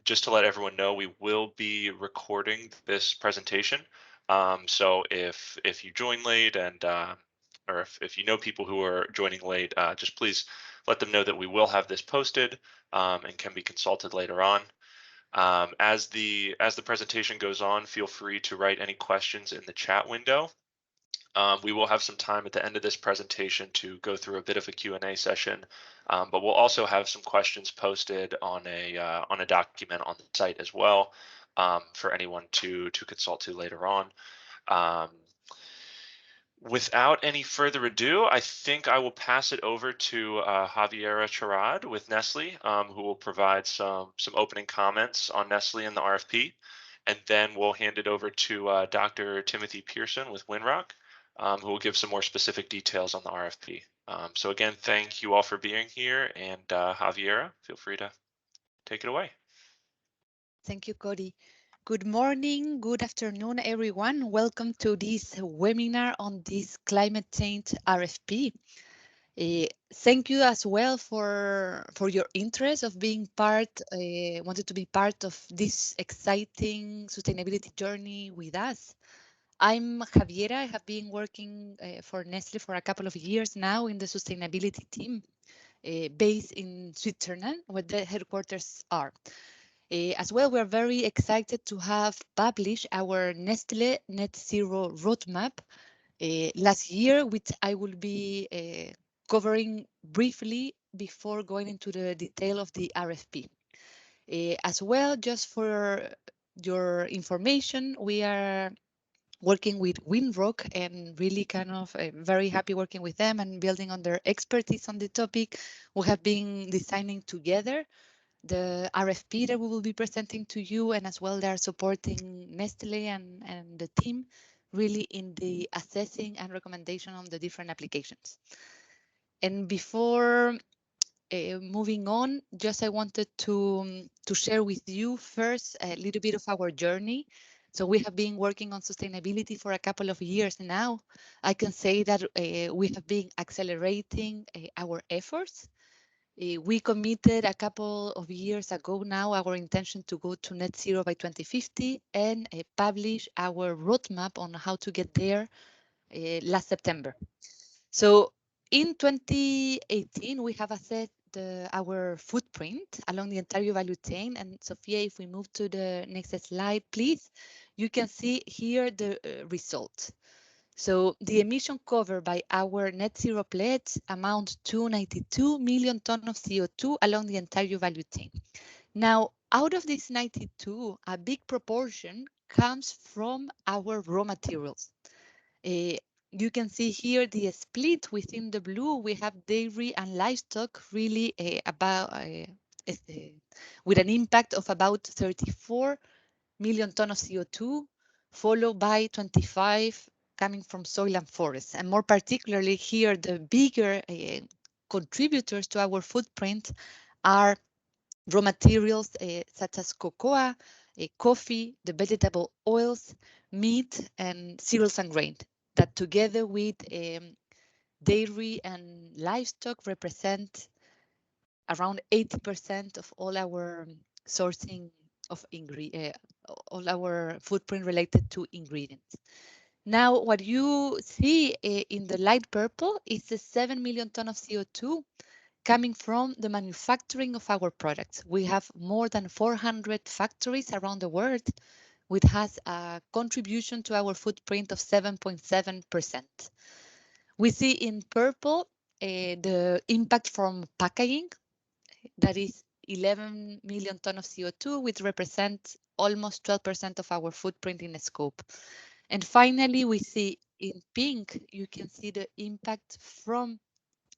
Just to let everyone know, we will be recording this presentation. So if you join late and or if you know people who are joining late, just please let them know that we will have this posted and can be consulted later on. As the presentation goes on, feel free to write any questions in the chat window. We will have some time at the end of this presentation to go through a bit of a Q&A session, but we'll also have some questions posted on a document on the site as well for anyone to consult to later on. Without any further ado, I think I will pass it over to Javiera Charad with Nestle, who will provide some opening comments on Nestle and the RFP, and then we'll hand it over to Dr. Timothy Pearson with Winrock, who will give some more specific details on the RFP. So again, thank you all for being here, and Javiera, feel free to take it away. Thank you, Cody. Good morning, good afternoon, everyone. Welcome to this webinar on this climate change RFP. Thank you as well for your interest of being wanted to be part of this exciting sustainability journey with us. I'm Javiera. I have been working for Nestle for a couple of years now in the sustainability team based in Switzerland, where the headquarters are. As well, we're very excited to have published our Nestle Net Zero Roadmap last year, which I will be covering briefly before going into the detail of the RFP. As well, just for your information, we are working with Winrock and really kind of very happy working with them and building on their expertise on the topic. We have been designing together the RFP that we will be presenting to you, and as well they are supporting Nestle and the team really in the assessing and recommendation on the different applications. And before moving on, just I wanted to share with you first a little bit of our journey. So we have been working on sustainability for a couple of years now. I can say that we have been accelerating our efforts. We committed a couple of years ago now our intention to go to net zero by 2050 and publish our roadmap on how to get there last September. So in 2018, we have assessed our footprint along the entire value chain. And Sophia, if we move to the next slide, please, you can see here the results. So the emission covered by our net zero pledge amounts to 92 million tons of CO2 along the entire value chain. Now, out of this 92, a big proportion comes from our raw materials. You can see here the split within the blue. We have dairy and livestock really with an impact of about 34 million tons of CO2, followed by 25 coming from soil and forest. And more particularly here, the bigger contributors to our footprint are raw materials such as cocoa, coffee, the vegetable oils, meat, and cereals and grain that together with dairy and livestock represent around 80% of all our sourcing of all our footprint related to ingredients. Now, what you see in the light purple is the 7 million tons of CO2 coming from the manufacturing of our products. We have more than 400 factories around the world, which has a contribution to our footprint of 7.7%. We see in purple the impact from packaging, that is 11 million tons of CO2, which represents almost 12% of our footprint in the scope. And finally, we see in pink, you can see the impact from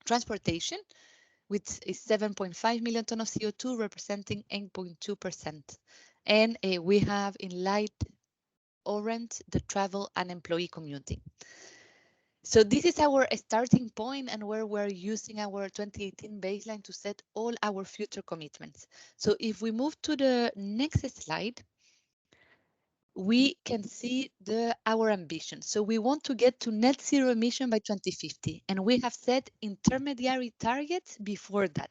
transportation, which is 7.5 million tons of CO2, representing 8.2%. And we have in light orange the travel and employee commuting. So this is our starting point and where we're using our 2018 baseline to set all our future commitments. So if we move to the next slide, we can see our ambition. So we want to get to net zero emission by 2050, and we have set intermediary targets before that.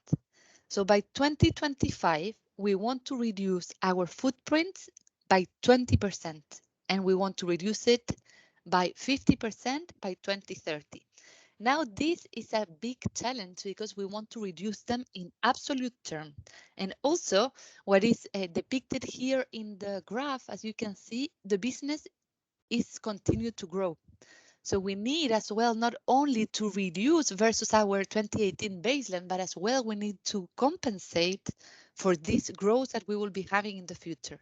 So by 2025, we want to reduce our footprint by 20%, and we want to reduce it by 50% by 2030. Now, this is a big challenge because we want to reduce them in absolute term. And also, what is depicted here in the graph, as you can see, the business is continued to grow. So we need as well not only to reduce versus our 2018 baseline, but as well we need to compensate for this growth that we will be having in the future.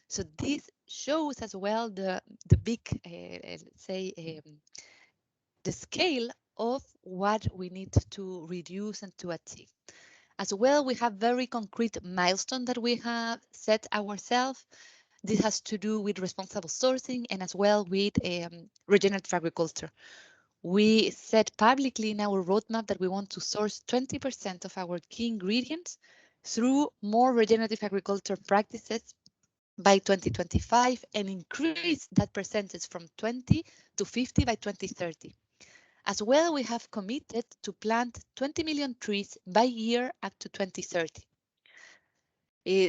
So this shows as well the big, let's say, the scale of what we need to reduce and to achieve. As well, we have very concrete milestones that we have set ourselves. This has to do with responsible sourcing and as well with regenerative agriculture. We said publicly in our roadmap that we want to source 20% of our key ingredients through more regenerative agriculture practices by 2025 and increase that percentage from 20 to 50 by 2030. As well, we have committed to plant 20 million trees by year up to 2030.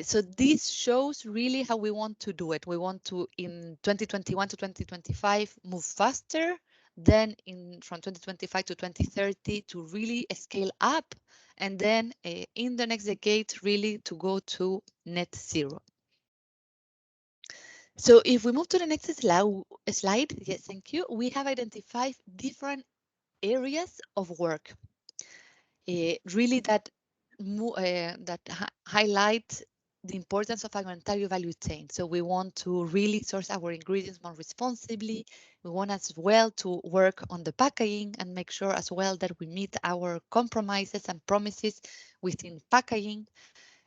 So this shows really how we want to do it. We want to, in 2021 to 2025, move faster, then from 2025 to 2030 to really scale up, and then in the next decade, really to go to net zero. So if we move to the next slide, yes, thank you. We have identified different areas of work, really that highlight the importance of our entire value chain. So we want to really source our ingredients more responsibly. We want as well to work on the packaging and make sure as well that we meet our compromises and promises within packaging.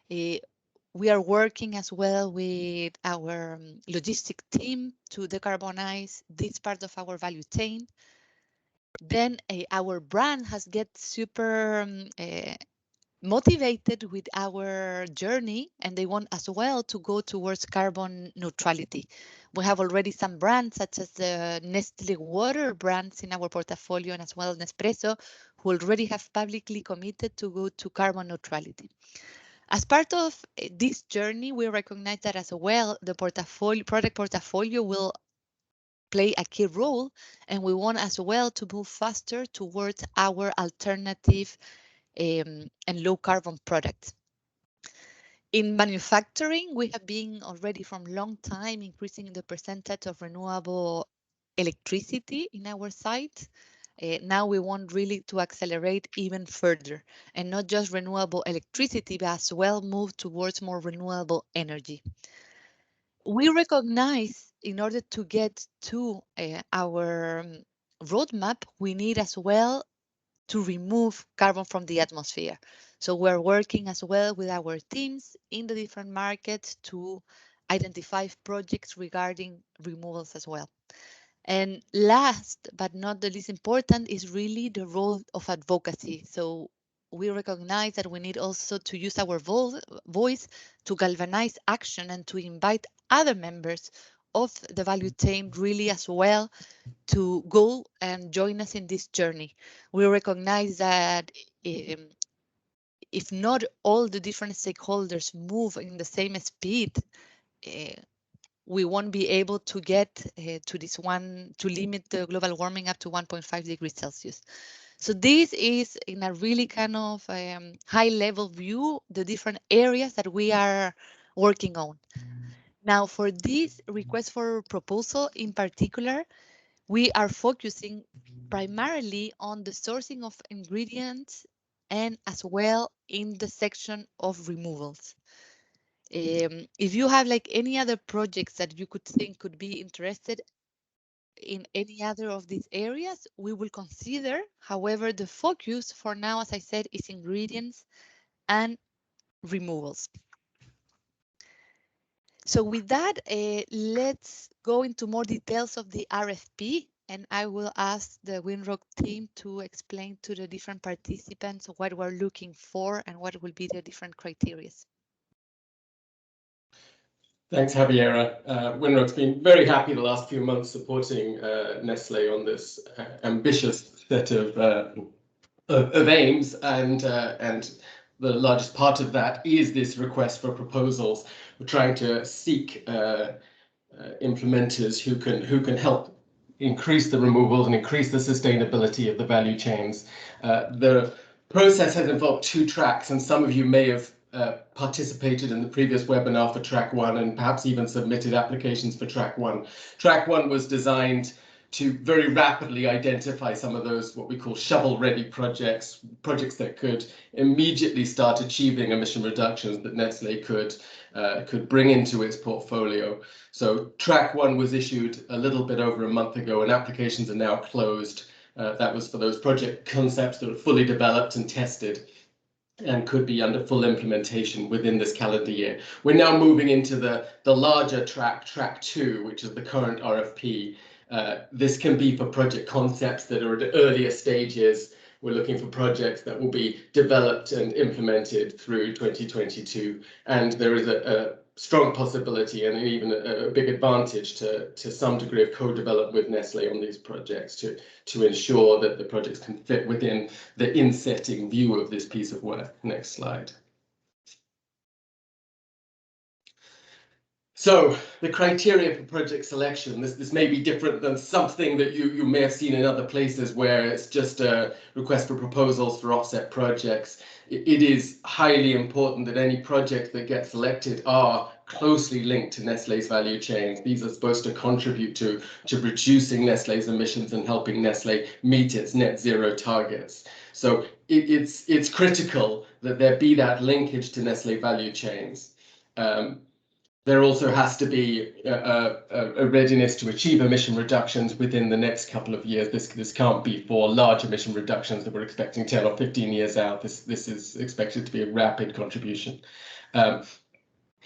We are working as well with our logistic team to decarbonize this part of our value chain. Then our brand has get super motivated with our journey, and they want as well to go towards carbon neutrality. We have already some brands such as the Nestle water brands in our portfolio, and as well Nespresso, who already have publicly committed to go to carbon neutrality. As part of this journey, we recognize that as well the product portfolio will play a key role, and we want as well to move faster towards our alternative and low carbon products. In manufacturing, we have been already from long time increasing the percentage of renewable electricity in our site. Now we want really to accelerate even further, and not just renewable electricity, but as well move towards more renewable energy. We recognize in order to get to our roadmap, we need as well to remove carbon from the atmosphere. So we're working as well with our teams in the different markets to identify projects regarding removals as well. And last but not the least important is really the role of advocacy. So we recognize that we need also to use our voice to galvanize action and to invite other members of the value chain really as well to go and join us in this journey. We recognize that if not all the different stakeholders move in the same speed, we won't be able to get to this one, to limit the global warming up to 1.5 degrees Celsius. So this is in a really kind of high level view, the different areas that we are working on. Now for this request for proposal in particular, we are focusing primarily on the sourcing of ingredients and as well in the section of removals. If you have like any other projects that you could think could be interested in any other of these areas, we will consider. However, the focus for now, as I said, is ingredients and removals. So with that, let's go into more details of the RFP, and I will ask the Winrock team to explain to the different participants what we're looking for and what will be the different criteria. Thanks, Javiera. Winrock's been very happy the last few months supporting Nestle on this ambitious set of aims, and the largest part of that is this request for proposals. We're trying to seek implementers who can help increase the removals and increase the sustainability of the value chains. The process has involved 2 tracks, and some of you may have participated in the previous webinar for track 1 and perhaps even submitted applications for track 1. Track 1 was designed to very rapidly identify some of those what we call shovel-ready projects that could immediately start achieving emission reductions that Nestle could bring into its portfolio. So track 1 was issued a little bit over a month ago, and applications are now closed. That was for those project concepts that are fully developed and tested and could be under full implementation within this calendar year. We're now moving into the larger track 2, which is the current RFP. This can be for project concepts that are at earlier stages. We're looking for projects that will be developed and implemented through 2022. And there is a strong possibility and even a big advantage to some degree of co-development with Nestle on these projects to ensure that the projects can fit within the insetting view of this piece of work. Next slide. So the criteria for project selection, this may be different than something that you may have seen in other places where it's just a request for proposals for offset projects. It is highly important that any project that gets selected are closely linked to Nestle's value chains. These are supposed to contribute to reducing Nestle's emissions and helping Nestle meet its net zero targets. So it's critical that there be that linkage to Nestle value chains. There also has to be a readiness to achieve emission reductions within the next couple of years. This can't be for large emission reductions that we're expecting 10 or 15 years out. This is expected to be a rapid contribution.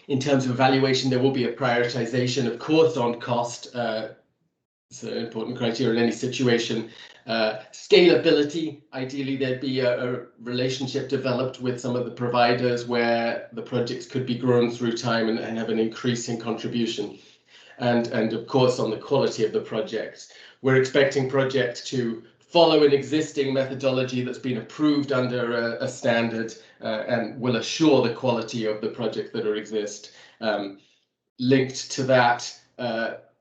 In terms of evaluation, there will be a prioritization, of course, on cost. It's an important criteria in any situation. Scalability, ideally there'd be a relationship developed with some of the providers where the projects could be grown through time and have an increasing contribution. And of course, on the quality of the project. We're expecting projects to follow an existing methodology that's been approved under a standard and will assure the quality of the projects that exist. Linked to that,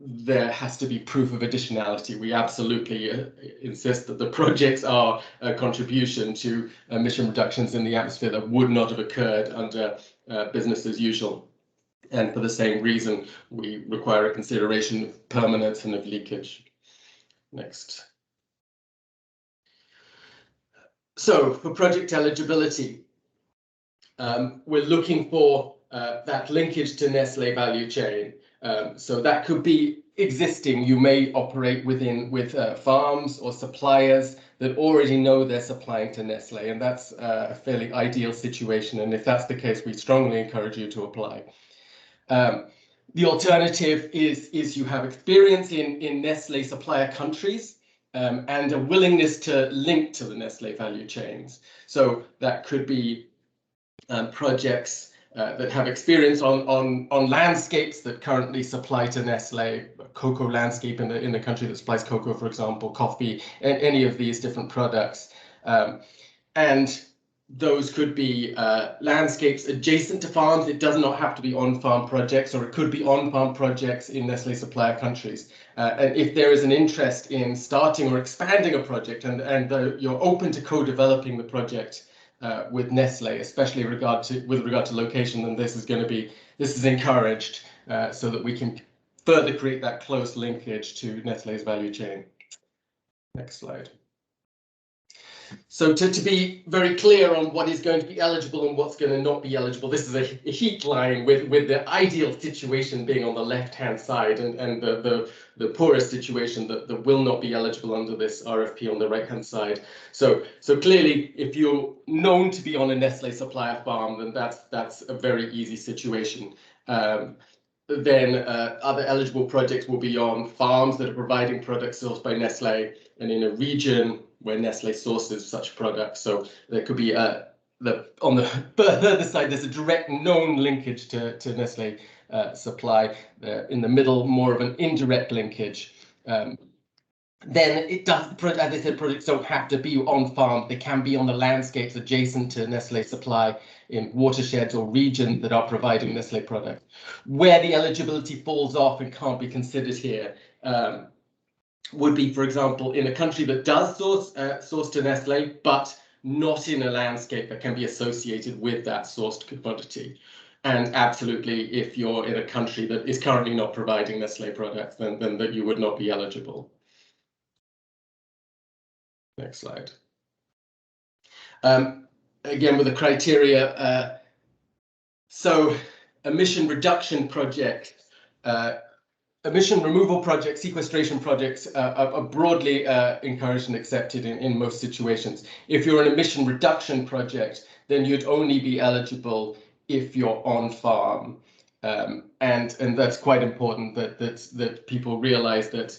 there has to be proof of additionality. We absolutely insist that the projects are a contribution to emission reductions in the atmosphere that would not have occurred under business as usual. And for the same reason, we require a consideration of permanence and of leakage. Next. So for project eligibility, we're looking for that linkage to Nestle value chain. So that could be existing. You may operate with farms or suppliers that already know they're supplying to Nestle, and that's a fairly ideal situation. And if that's the case, we strongly encourage you to apply. The alternative is you have experience in Nestle supplier countries and a willingness to link to the Nestle value chains. So that could be projects that have experience on landscapes that currently supply to Nestle, cocoa landscape in the country that supplies cocoa, for example, coffee, and any of these different products. And those could be landscapes adjacent to farms. It does not have to be on-farm projects, or it could be on-farm projects in Nestle supplier countries. And if there is an interest in starting or expanding a project and you're open to co-developing the project with Nestle, especially with regard to location, then this is encouraged so that we can further create that close linkage to Nestle's value chain. Next slide. So to be very clear on what is going to be eligible and what's going to not be eligible, this is a heat line with the ideal situation being on the left-hand side and the poorest situation that will not be eligible under this RFP on the right-hand side. So clearly, if you're known to be on a Nestle supplier farm, then that's a very easy situation. Then other eligible projects will be on farms that are providing products sourced by Nestle and in a region where Nestle sources such products. So there could be on the further side, there's a direct known linkage to Nestle supply. In the middle, more of an indirect linkage. then it does, as I said, projects don't have to be on farm. They can be on the landscapes adjacent to Nestlé supply in watersheds or regions that are providing Nestlé products. Where the eligibility falls off and can't be considered here would be, for example, in a country that does source to Nestlé, but not in a landscape that can be associated with that sourced commodity. And absolutely, if you're in a country that is currently not providing Nestlé products, then that you would not be eligible. Next slide. Again, with the criteria, so emission reduction project, emission removal projects, sequestration projects are broadly encouraged and accepted in most situations. If you're an emission reduction project, then you'd only be eligible if you're on farm. And that's quite important that people realize that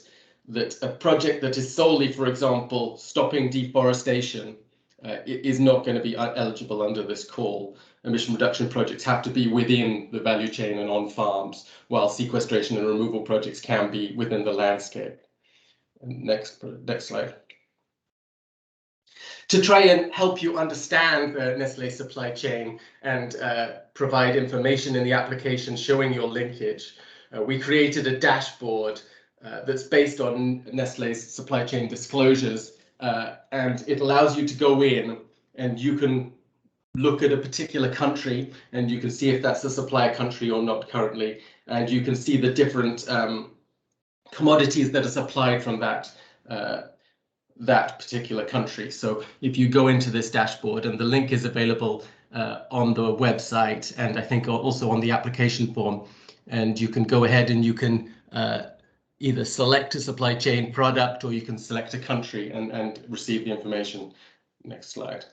a project that is solely, for example, stopping deforestation is not going to be eligible under this call. Emission reduction projects have to be within the value chain and on farms, while sequestration and removal projects can be within the landscape. Next slide. To try and help you understand the Nestlé supply chain and provide information in the application showing your linkage, we created a dashboard that's based on Nestlé's supply chain disclosures, and it allows you to go in and you can look at a particular country and you can see if that's a supplier country or not currently, and you can see the different commodities that are supplied from that particular country. So if you go into this dashboard, and the link is available on the website and I think also on the application form, and you can go ahead and you can either select a supply chain product or you can select a country and receive the information. Next slide.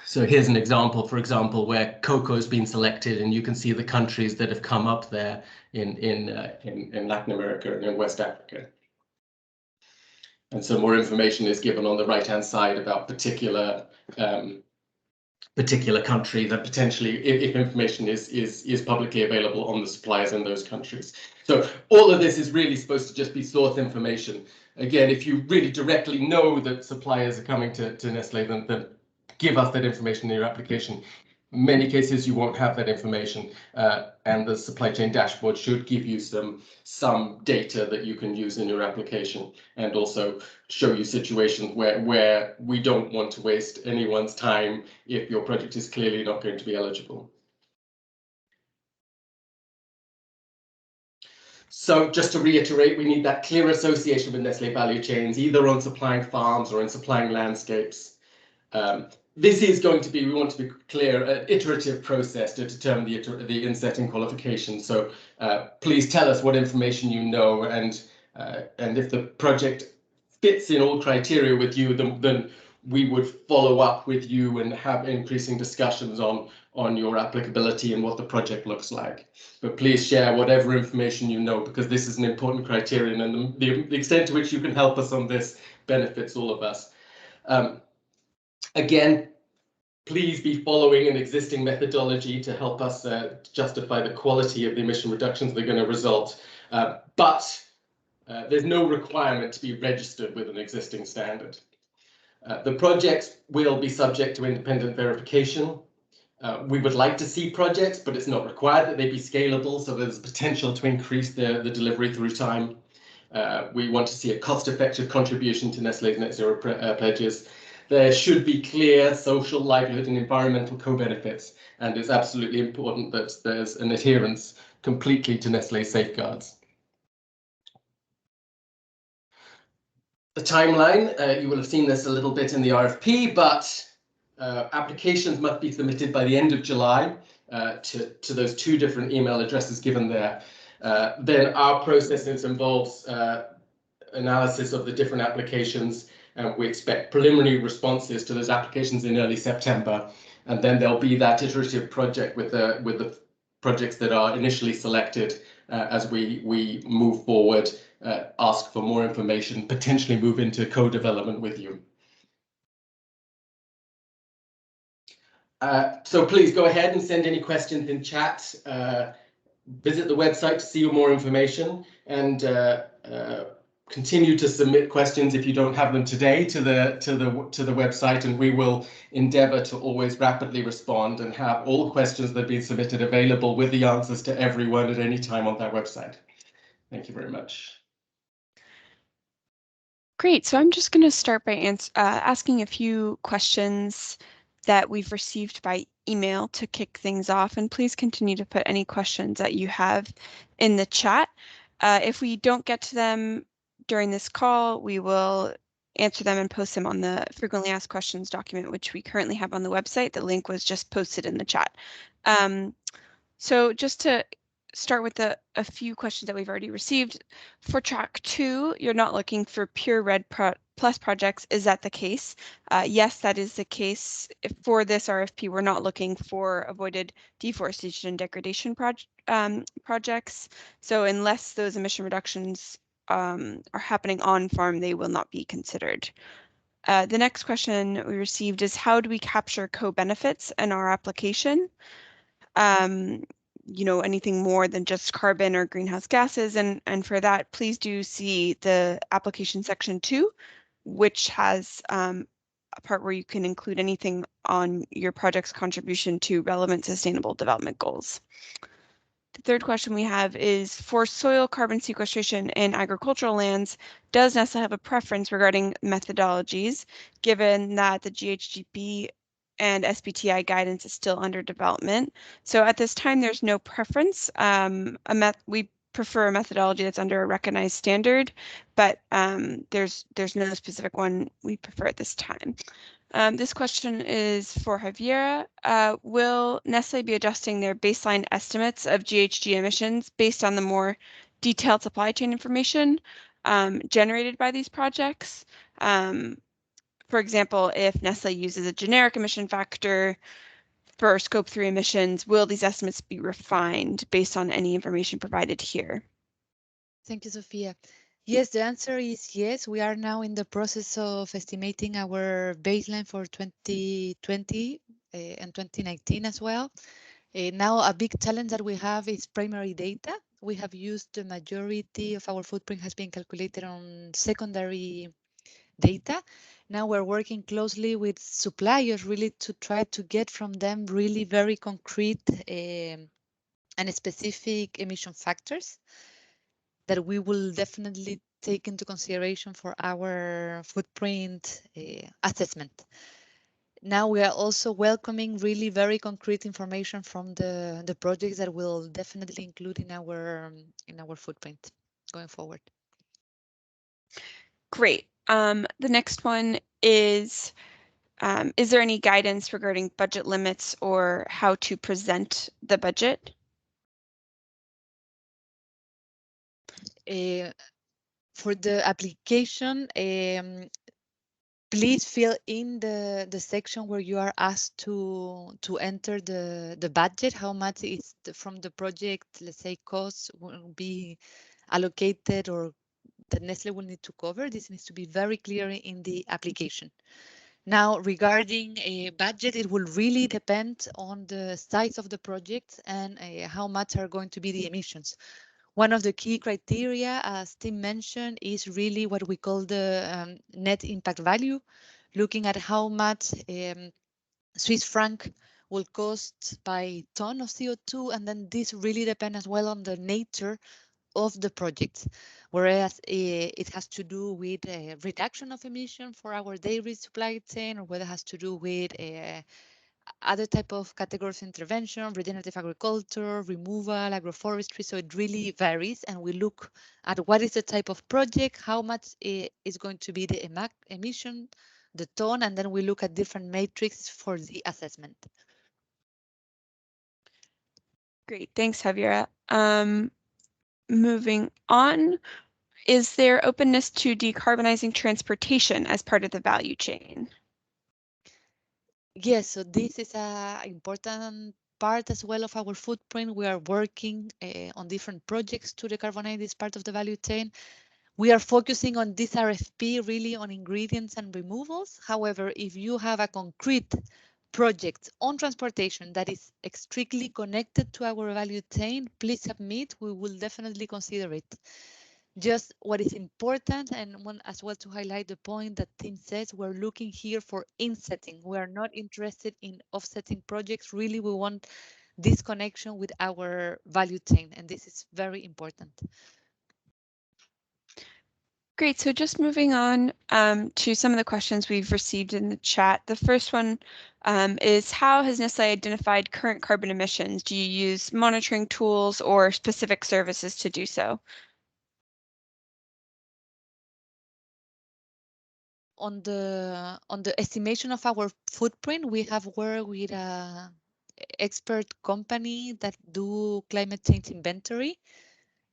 So here's an example, for example, where cocoa has been selected, and you can see the countries that have come up there in Latin America and in West Africa. And some more information is given on the right-hand side about particular country that potentially, if information is publicly available on the suppliers in those countries. So all of this is really supposed to just be source information. Again, if you really directly know that suppliers are coming to Nestlé, then give us that information in your application. In many cases, you won't have that information, and the supply chain dashboard should give you some data that you can use in your application, and also show you situations where we don't want to waste anyone's time if your project is clearly not going to be eligible. So just to reiterate, we need that clear association with Nestlé value chains, either on supplying farms or in supplying landscapes. This is going to be, we want to be clear, an iterative process to determine the insetting qualification. So please tell us what information you know, and if the project fits in all criteria with you, then we would follow up with you and have increasing discussions on your applicability and what the project looks like. But please share whatever information you know, because this is an important criterion, and the extent to which you can help us on this benefits all of us. Again, please be following an existing methodology to help us justify the quality of the emission reductions that are going to result. But there's no requirement to be registered with an existing standard. The projects will be subject to independent verification. We would like to see projects, but it's not required that they be scalable, so there's potential to increase the delivery through time. We want to see a cost-effective contribution to Nestlé's net zero pledges. There should be clear social, livelihood and environmental co-benefits, and it's absolutely important that there's an adherence completely to Nestlé's safeguards. The timeline, you will have seen this a little bit in the RFP, but applications must be submitted by the end of July to those 2 different email addresses given there. Then our process involves analysis of the different applications, and we expect preliminary responses to those applications in early September, and then there'll be that iterative project with the projects that are initially selected as we move forward, ask for more information, potentially move into co-development with you. So please go ahead and send any questions in chat. visit the website to see more information, and continue to submit questions if you don't have them today to the website, and we will endeavor to always rapidly respond and have all questions that have been submitted available with the answers to everyone at any time on that website. Thank you very much. Great. So I'm just going to start by asking a few questions that we've received by email to kick things off, and please continue to put any questions that you have in the chat. If we don't get to them during this call, we will answer them and post them on the frequently asked questions document, which we currently have on the website. The link was just posted in the chat. So just to start with a few questions that we've already received. For track 2, you're not looking for pure RED plus projects. Is that the case? Yes, that is the case. For this RFP, we're not looking for avoided deforestation and degradation projects. So unless those emission reductions are happening on farm, they will not be considered. The next question we received is, how do we capture co-benefits in our application? You know, anything more than just carbon or greenhouse gases. And for that, please do see the application section 2, which has a part where you can include anything on your project's contribution to relevant sustainable development goals. The third question we have is, for soil carbon sequestration in agricultural lands, does Nestle have a preference regarding methodologies, given that the Ghgp and Sbti guidance is still under development? So at this time, there's no preference. We prefer a methodology that's under a recognized standard, but there's no specific one we prefer at this time. This question is for Javiera. Will Nestle be adjusting their baseline estimates of GHG emissions based on the more detailed supply chain information generated by these projects? For example, if Nestle uses a generic emission factor for Scope 3 emissions, will these estimates be refined based on any information provided here? Thank you, Sophia. Yes, the answer is yes. We are now in the process of estimating our baseline for 2020 and 2019 as well. Now, a big challenge that we have is primary data. We have used the majority of our footprint has been calculated on secondary data. Now we're working closely with suppliers really to try to get from them really very concrete and specific emission factors that we will definitely take into consideration for our footprint assessment. Now we are also welcoming really very concrete information from the projects that will definitely include in our footprint going forward. Great. The next one is there any guidance regarding budget limits or how to present the budget? For the application, please fill in the section where you are asked to enter the budget, how much is from the project, let's say, costs will be allocated or that Nestle will need to cover. This needs to be very clear in the application. Now, regarding a budget, it will really depend on the size of the project and how much are going to be the emissions. One of the key criteria, as Tim mentioned, is really what we call the net impact value, looking at how much Swiss franc will cost by ton of CO2, and then this really depends as well on the nature of the project, whereas it has to do with a reduction of emission for our dairy supply chain, or whether it has to do with other type of categories of intervention, regenerative agriculture, removal, agroforestry. So it really varies, and we look at what is the type of project, how much is going to be the emission, the ton, and then we look at different matrices for the assessment. Great, thanks, Javiera. Moving on, is there openness to decarbonizing transportation as part of the value chain? Yes, so this is an important part as well of our footprint. We are working on different projects to decarbonize this part of the value chain. We are focusing on this RFP really on ingredients and removals. However, if you have a concrete project on transportation that is strictly connected to our value chain, please submit. We will definitely consider it. Just what is important, and one as well to highlight the point that Tim says, we're looking here for insetting. We are not interested in offsetting projects. Really, we want this connection with our value chain, and this is very important. Great, so just moving on to some of the questions we've received in the chat. The first one is, how has Nestle identified current carbon emissions? Do you use monitoring tools or specific services to do so? On the estimation of our footprint, we have worked with a expert company that do climate change inventory,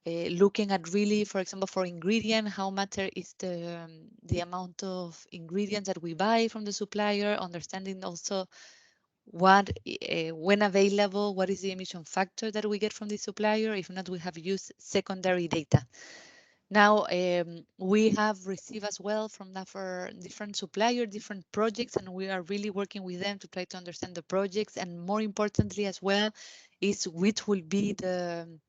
looking at really, for example, for ingredient, how much is the amount of ingredients that we buy from the supplier, understanding also what, when available, what is the emission factor that we get from the supplier. If not, we have used secondary data. Now, we have received as well from that for different suppliers, different projects, and we are really working with them to try to understand the projects, and more importantly as well is which will be the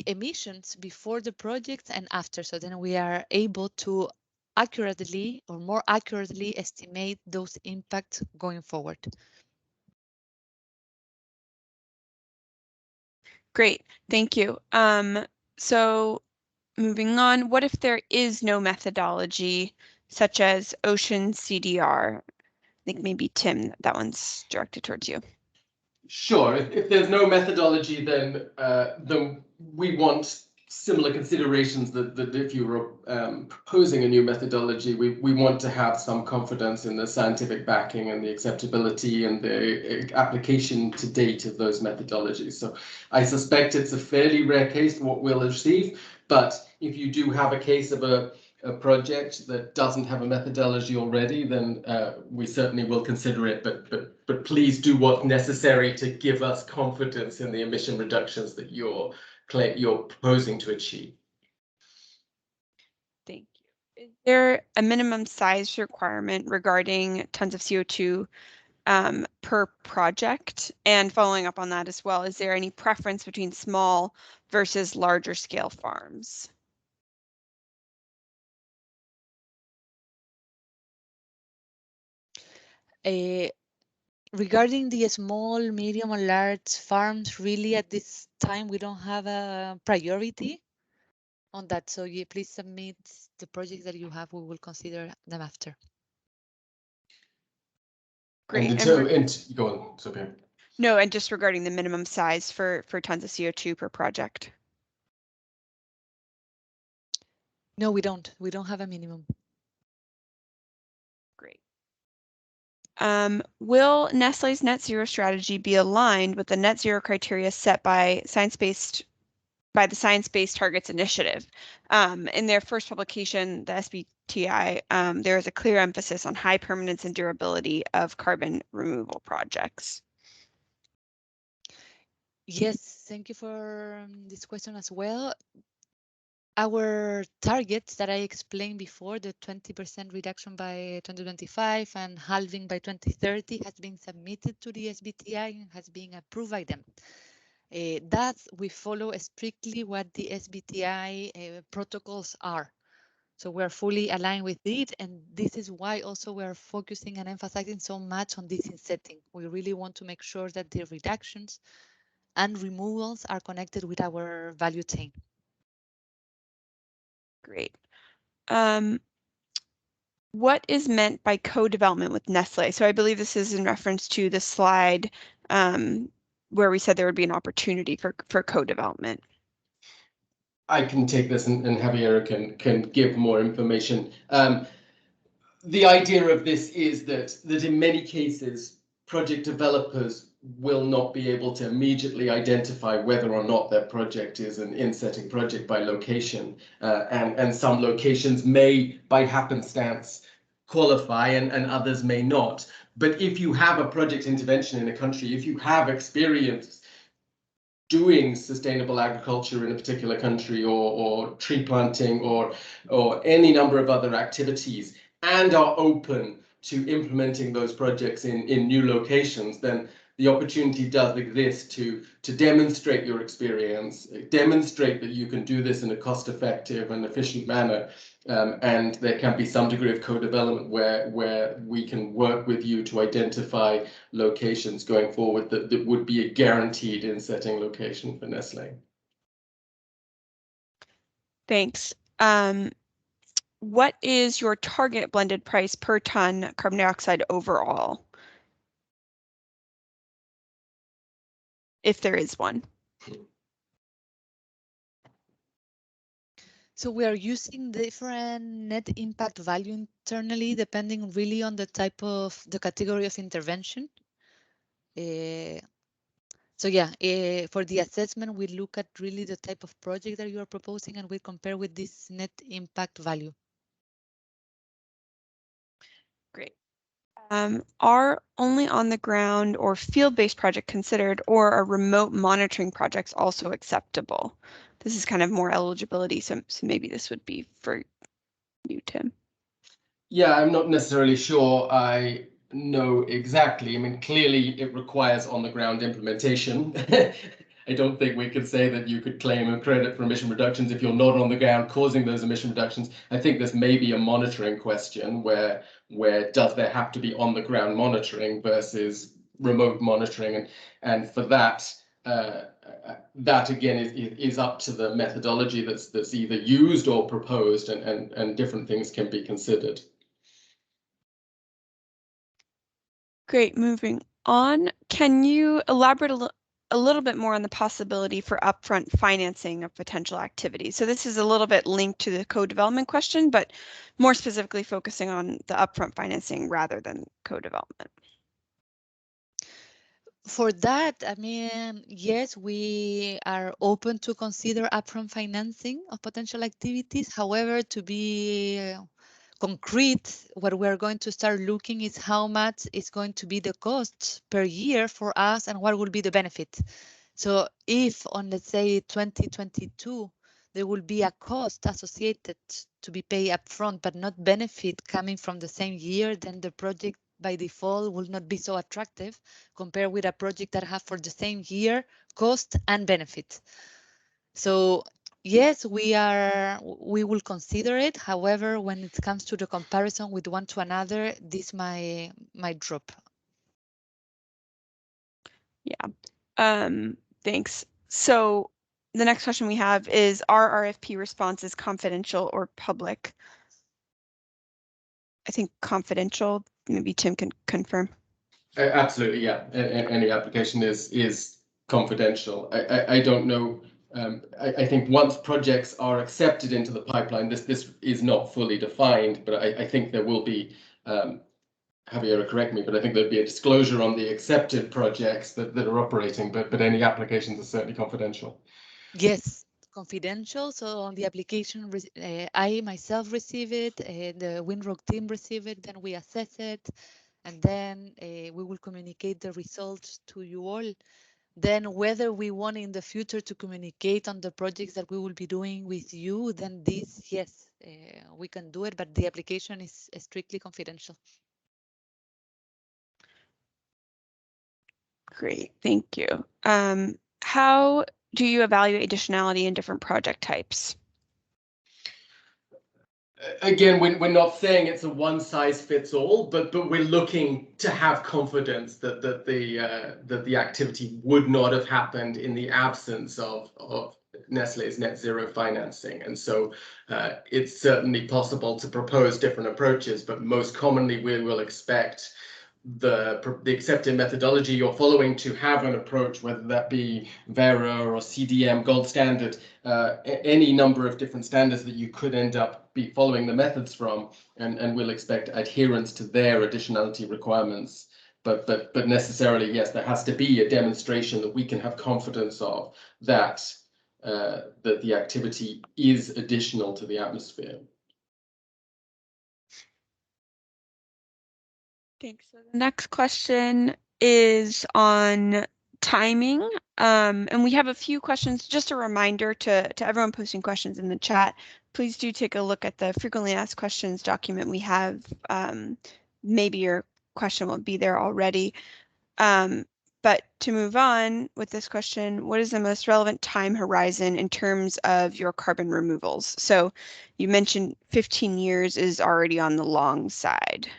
emissions before the project and after. So then we are able to accurately or more accurately estimate those impacts going forward. Great, thank you. So moving on, what if there is no methodology such as Ocean CDR? I think maybe Tim, that one's directed towards you. Sure. If there's no methodology, then we want similar considerations that if you were proposing a new methodology, we want to have some confidence in the scientific backing and the acceptability and the application to date of those methodologies. So I suspect it's a fairly rare case what we'll receive, but if you do have a case of a project that doesn't have a methodology already, then we certainly will consider it, but please do what's necessary to give us confidence in the emission reductions that you're proposing to achieve. Thank you. Is there a minimum size requirement regarding tons of CO2 per project? And following up on that as well, is there any preference between small versus larger scale farms? Regarding the small, medium, and large farms, really at this time we don't have a priority on that. So yeah, please submit the projects that you have. We will consider them after. Great. And go on, Sophia. No, and just regarding the minimum size for tons of CO2 per project. No, we don't. We don't have a minimum. Great. Will Nestle's net zero strategy be aligned with the net zero criteria set by the Science Based Targets Initiative? In their first publication, the Sbti, there is a clear emphasis on high permanence and durability of carbon removal projects. Yes, thank you for this question as well. Our targets that I explained before, the 20% reduction by 2025 and halving by 2030, has been submitted to the Sbti and has been approved by them. That we follow strictly what the Sbti protocols are. So we're fully aligned with it, and this is why also we're focusing and emphasizing so much on this insetting. We really want to make sure that the reductions and removals are connected with our value chain. Great. What is meant by co-development with Nestle? So I believe this is in reference to the slide where we said there would be an opportunity for co-development. I can take this and Javiera can give more information. The idea of this is that in many cases, project developers will not be able to immediately identify whether or not their project is an insetting project by location. And some locations may, by happenstance, qualify and others may not. But if you have a project intervention in a country, if you have experience doing sustainable agriculture in a particular country, or tree planting, or any number of other activities, and are open to implementing those projects in new locations, then the opportunity does exist to demonstrate your experience, demonstrate that you can do this in a cost-effective and efficient manner, and there can be some degree of co-development where we can work with you to identify locations going forward that would be a guaranteed insetting location for Nestlé. Thanks. What is your target blended price per ton carbon dioxide overall? If there is one. So we are using different net impact value internally, depending really on the type of the category of intervention. So yeah, for the assessment, we look at really the type of project that you are proposing, and we compare with this net impact value. Great. Are only on the ground or field-based project considered, or are remote monitoring projects also acceptable? This is kind of more eligibility, so maybe this would be for you, Tim. Yeah, I'm not necessarily sure I know exactly. I mean, clearly it requires on-the-ground implementation. I don't think we could say that you could claim a credit for emission reductions if you're not on the ground causing those emission reductions. I think there's maybe a monitoring question where does there have to be on-the-ground monitoring versus remote monitoring, and for that, that again is up to the methodology that's either used or proposed, and different things can be considered. Great, moving on. Can you elaborate a little bit more on the possibility for upfront financing of potential activities? So this is a little bit linked to the co-development question, but more specifically focusing on the upfront financing rather than co-development. For that, I mean, yes, we are open to consider upfront financing of potential activities. However, to be concrete, what we're going to start looking is how much is going to be the cost per year for us and what will be the benefit. So if on, let's say, 2022, there will be a cost associated to be paid upfront, but not benefit coming from the same year, then the project by default will not be so attractive compared with a project that have for the same year cost and benefit. So yes, we will consider it. However, when it comes to the comparison with one to another, this might drop. Yeah, thanks. So the next question we have is, are RFP responses confidential or public? I think confidential. Maybe Tim can confirm. Absolutely, yeah. Any application is confidential. I don't know. I think once projects are accepted into the pipeline, this is not fully defined, but I think there will be, Javiera, correct me, but I think there'd be a disclosure on the accepted projects that are operating, but any applications are certainly confidential. Yes, confidential. So on the application, I myself receive it, the Winrock team receive it, then we assess it, and then we will communicate the results to you all. Then whether we want in the future to communicate on the projects that we will be doing with you, then this, yes, we can do it, but the application is strictly confidential. Great, thank you. How do you evaluate additionality in different project types? Again, we're not saying it's a one-size-fits-all, but we're looking to have confidence that the activity would not have happened in the absence of Nestlé's net zero financing. And so it's certainly possible to propose different approaches, but most commonly we will expect the accepted methodology you're following to have an approach, whether that be Vera or CDM gold standard, any number of different standards that you could end up be following the methods from, and we'll expect adherence to their additionality requirements. But necessarily, yes, there has to be a demonstration that we can have confidence of that that the activity is additional to the atmosphere. Thanks. So the next question is on timing. And we have a few questions. Just a reminder to everyone posting questions in the chat, please do take a look at the frequently asked questions document we have maybe your question will be there already. But to move on with this question, what is the most relevant time horizon in terms of your carbon removals? So you mentioned 15 years is already on the long side.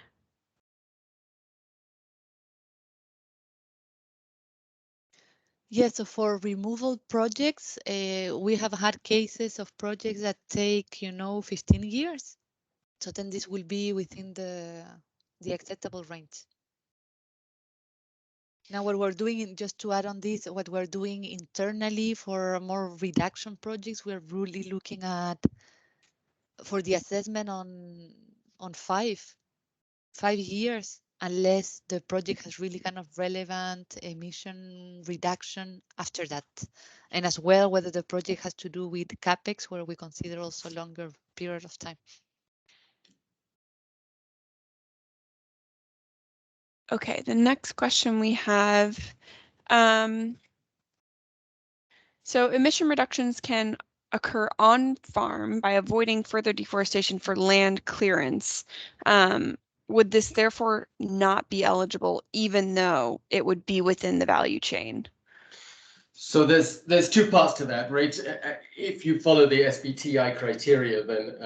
Yes, so for removal projects, we have had cases of projects that take, 15 years. So then this will be within the acceptable range. Now, what we're doing, just to add on this, what we're doing internally for more reduction projects, we're really looking at for the assessment on 5 years, unless the project has really kind of relevant emission reduction after that. And as well, whether the project has to do with CapEx, where we consider also longer period of time. Okay, the next question we have, so emission reductions can occur on farm by avoiding further deforestation for land clearance. Would this therefore not be eligible even though it would be within the value chain? So there's two parts to that, right? If you follow the Sbti criteria, then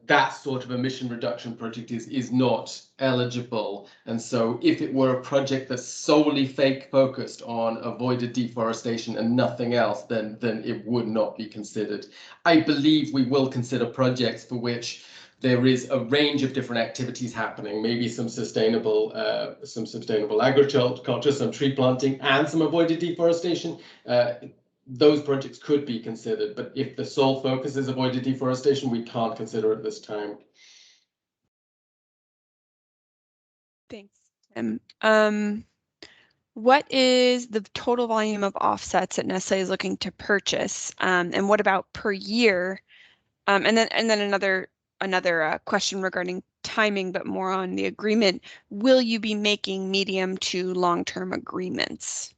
that sort of emission reduction project is not eligible. And so if it were a project that's solely focused on avoided deforestation and nothing else, then it would not be considered. I believe we will consider projects for which there is a range of different activities happening, maybe some sustainable agriculture, some tree planting, and some avoided deforestation. Those projects could be considered, but if the sole focus is avoided deforestation, we can't consider it this time. Thanks, Tim. What is the total volume of offsets that Nestle is looking to purchase? And what about per year? And then another question regarding timing, but more on the agreement. Will you be making medium to long-term agreements?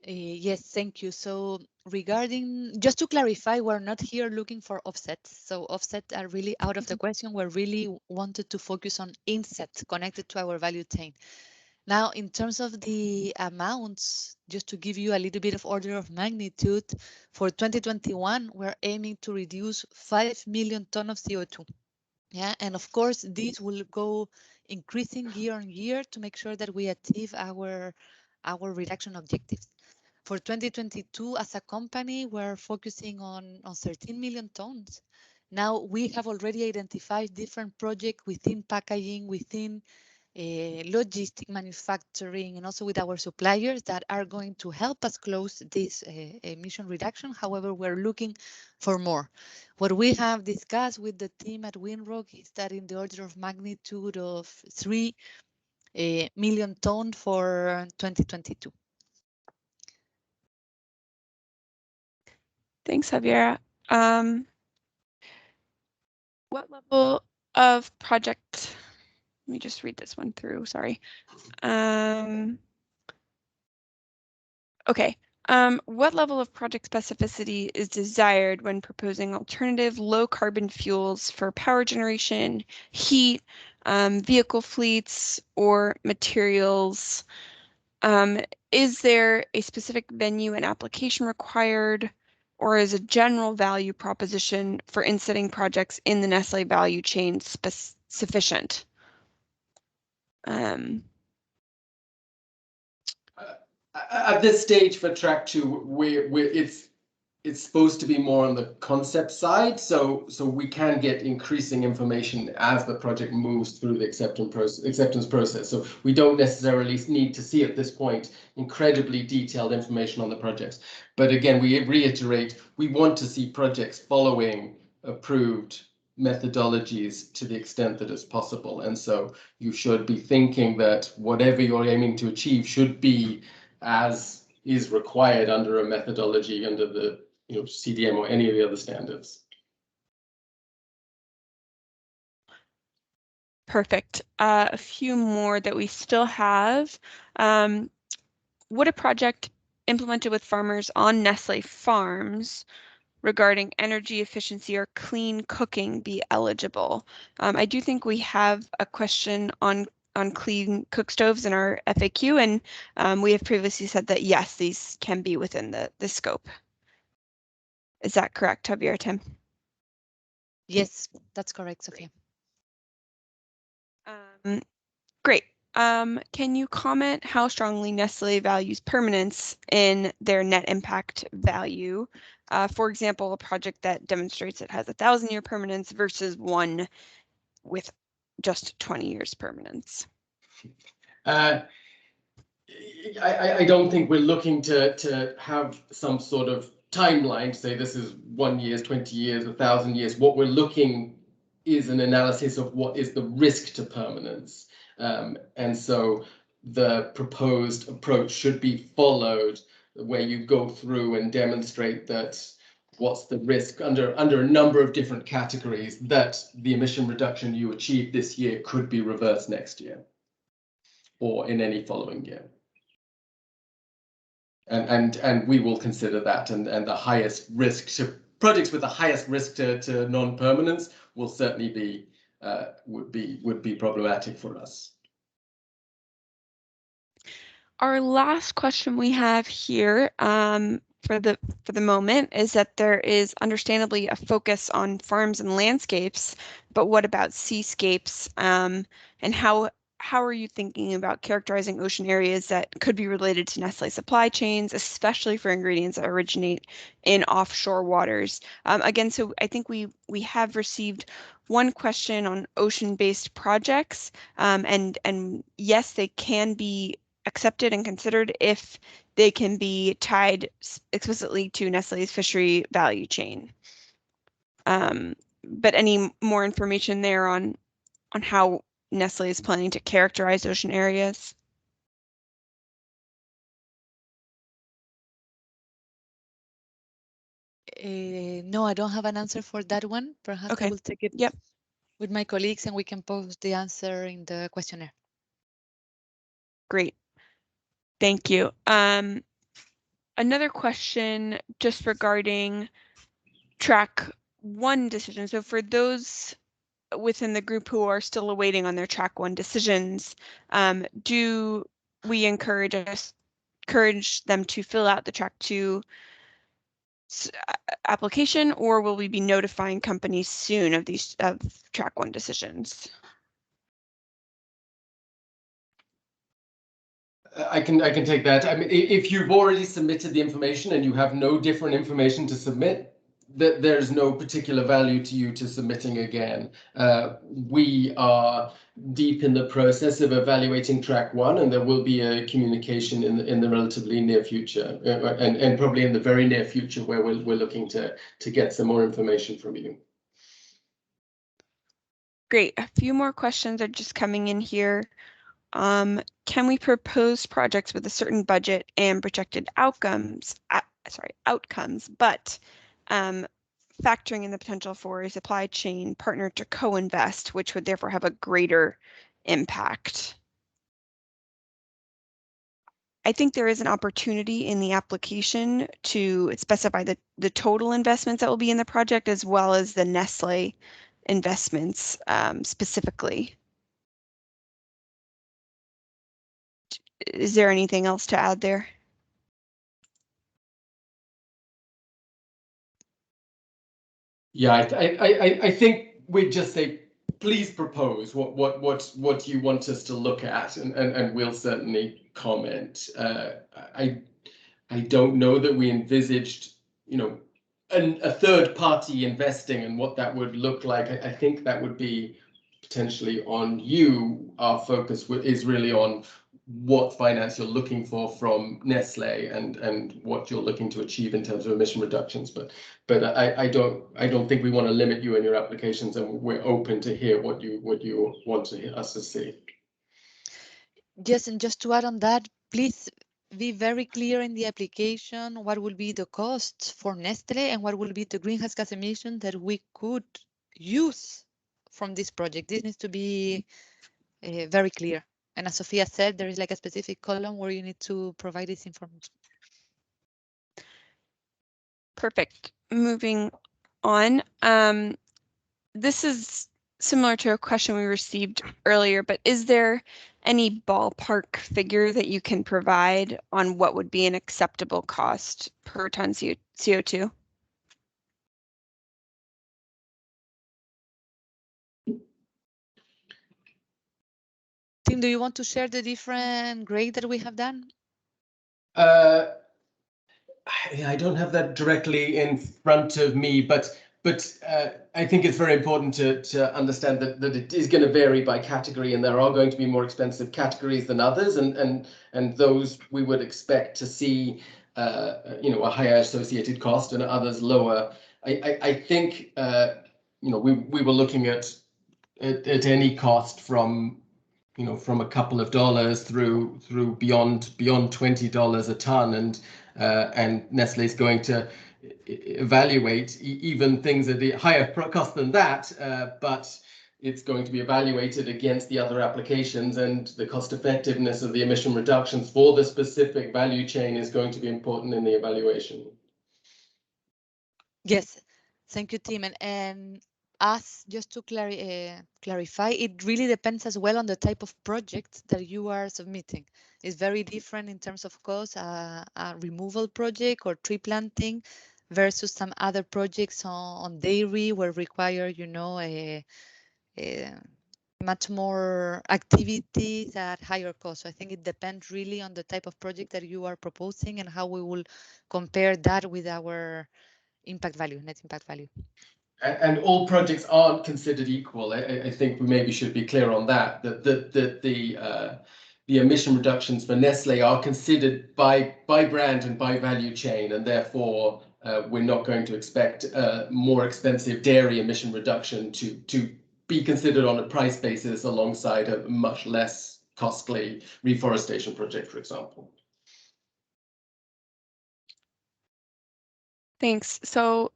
Yes, thank you. So regarding, just to clarify, we're not here looking for offsets. So offsets are really out of the question. We're really wanted to focus on insets connected to our value chain. Now, in terms of the amounts, just to give you a little bit of order of magnitude, for 2021, we're aiming to reduce 5 million tons of CO2. Yeah, and of course, this will go increasing year on year to make sure that we achieve our reduction objectives. For 2022, as a company, we're focusing on 13 million tons. Now, we have already identified different projects within packaging, within logistic manufacturing, and also with our suppliers that are going to help us close this emission reduction. However, we're looking for more. What we have discussed with the team at Winrock is that in the order of magnitude of 3 million tons for 2022. Thanks, Javiera. What level of project, let me just read this one through, sorry. Okay, what level of project specificity is desired when proposing alternative low carbon fuels for power generation, heat, vehicle fleets, or materials? Is there a specific venue and application required, or is a general value proposition for insetting projects in the Nestle value chain sufficient? At this stage for track 2, it's supposed to be more on the concept side, so we can get increasing information as the project moves through the acceptance process. So we don't necessarily need to see at this point incredibly detailed information on the projects. But again, we reiterate, we want to see projects following approved methodologies to the extent that it's possible. And so you should be thinking that whatever you're aiming to achieve should be as is required under a methodology, under the CDM or any of the other standards. Perfect. A few more that we still have. Would a project implemented with farmers on Nestle farms regarding energy efficiency or clean cooking be eligible? I do think we have a question on clean cook stoves in our FAQ, and we have previously said that yes, these can be within the scope. Is that correct, Javier, Tim? Yes, that's correct, Sophia. Great. Can you comment how strongly Nestle values permanence in their net impact value? For example, a project that demonstrates it has 1,000-year permanence versus one with just 20 years permanence. I don't think we're looking to have some sort of timeline, say this is 1 year, 20 years, 1,000 years. What we're looking is an analysis of what is the risk to permanence. And so the proposed approach should be followed, where you go through and demonstrate that what's the risk under a number of different categories that the emission reduction you achieve this year could be reversed next year or in any following year. And we will consider that, and the highest risk to projects with the highest risk to non-permanence will certainly be would be problematic for us. Our last question we have here for the moment is that there is understandably a focus on farms and landscapes, but what about seascapes? And how are you thinking about characterizing ocean areas that could be related to Nestle supply chains, especially for ingredients that originate in offshore waters? Again, so I think we have received one question on ocean-based projects, and yes, they can be accepted and considered if they can be tied explicitly to Nestle's fishery value chain. But any more information there on how Nestle is planning to characterize ocean areas? No, I don't have an answer for that one. Perhaps I will take it with my colleagues and we can post the answer in the questionnaire. Great. Thank you. Another question just regarding track 1 decision. So for those within the group who are still awaiting on their track 1 decisions, do we encourage them to fill out the track 2 application, or will we be notifying companies soon of these track 1 decisions? I can take that. I mean, if you've already submitted the information and you have no different information to submit, there's no particular value to you to submitting again. We are deep in the process of evaluating track 1, and there will be a communication in the relatively near future, and probably in the very near future, where we're looking to get some more information from you. Great. A few more questions are just coming in here. Can we propose projects with a certain budget and projected outcomes, but factoring in the potential for a supply chain partner to co-invest, which would therefore have a greater impact? I think there is an opportunity in the application to specify the total investments that will be in the project, as well as the Nestle investments specifically. Is there anything else to add there? Yeah, I think we'd just say, please propose what you want us to look at, and we'll certainly comment. I don't know that we envisaged, a third party investing and what that would look like. I think that would be potentially on you. Our focus is really on what finance you're looking for from Nestle and what you're looking to achieve in terms of emission reductions. But I don't think we want to limit you in your applications, and we're open to hear what you want us to see. Yes, and just to add on that, please be very clear in the application what will be the costs for Nestle and what will be the greenhouse gas emission that we could use from this project. This needs to be very clear. And as Sophia said, there is like a specific column where you need to provide this information. Perfect. moving on. This is similar to a question we received earlier, but is there any ballpark figure that you can provide on what would be an acceptable cost per ton CO2? Tim, do you want to share the different grade that we have done? I don't have that directly in front of me, but I think it's very important to understand that it is going to vary by category, and there are going to be more expensive categories than others, and those we would expect to see a higher associated cost and others lower. I think we were looking at any cost from from a couple of dollars through beyond $20 a ton, and Nestle is going to evaluate even things at the higher cost than that, but it's going to be evaluated against the other applications, and the cost effectiveness of the emission reductions for the specific value chain is going to be important in the evaluation. Yes, thank you, Tim. And as just to clarify, it really depends as well on the type of project that you are submitting. It's very different in terms of cost, a removal project or tree planting versus some other projects on dairy where require, a much more activities at higher cost. So I think it depends really on the type of project that you are proposing and how we will compare that with our impact value, net impact value. And all projects aren't considered equal. I think we maybe should be clear on that. That the emission reductions for Nestle are considered by brand and by value chain, and therefore we're not going to expect more expensive dairy emission reduction to be considered on a price basis alongside a much less costly reforestation project, for example. Thanks. So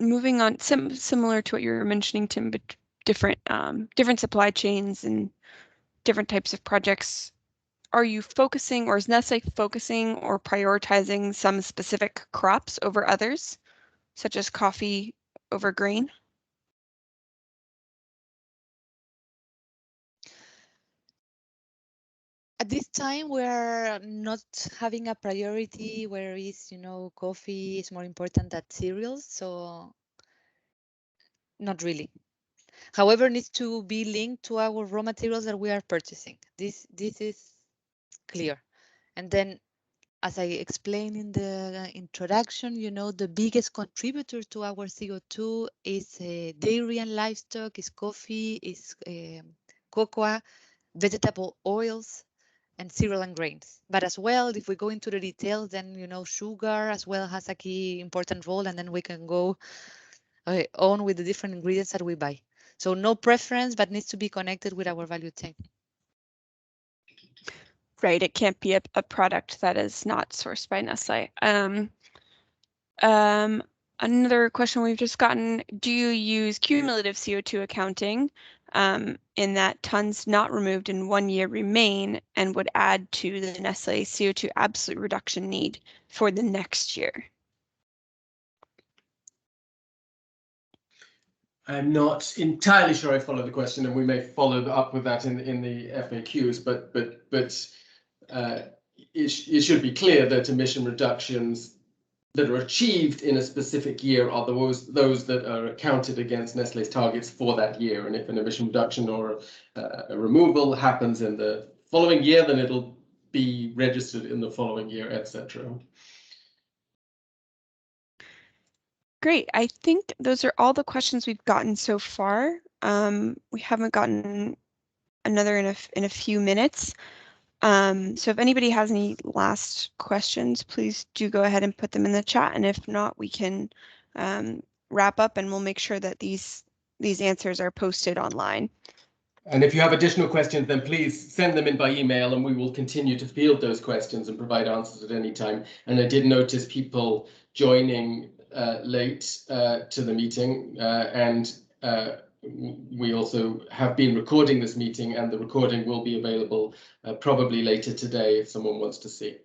moving on, similar to what you were mentioning, Tim, but different supply chains and different types of projects. Are you focusing, or is Nestle focusing or prioritizing some specific crops over others, such as coffee over grain? At this time, we're not having a priority where coffee is more important than cereals, so not really. However, it needs to be linked to our raw materials that we are purchasing. This is clear. And then, as I explained in the introduction, the biggest contributor to our CO2 is dairy and livestock, is coffee, is cocoa, vegetable oils, and cereal and grains. But as well, if we go into the details, then sugar as well has a key important role, and then we can go on with the different ingredients that we buy. So no preference, but needs to be connected with our value chain. Right, it can't be a product that is not sourced by Nestle. Another question we've just gotten, do you use cumulative CO2 accounting in that tons not removed in 1 year remain and would add to the Nestle CO2 absolute reduction need for the next year? I'm not entirely sure I follow the question, and we may follow up with that in the FAQs, but it should be clear that emission reductions that are achieved in a specific year are those that are counted against Nestle's targets for that year. And if an emission reduction or a removal happens in the following year, then it'll be registered in the following year, etc. Great. I think those are all the questions we've gotten so far. We haven't gotten another in a few minutes. So if anybody has any last questions, please do go ahead and put them in the chat. And if not, we can wrap up, and we'll make sure that these answers are posted online. And if you have additional questions, then please send them in by email, and we will continue to field those questions and provide answers at any time. And I did notice people joining late to the meeting, and we also have been recording this meeting, and the recording will be available probably later today if someone wants to see.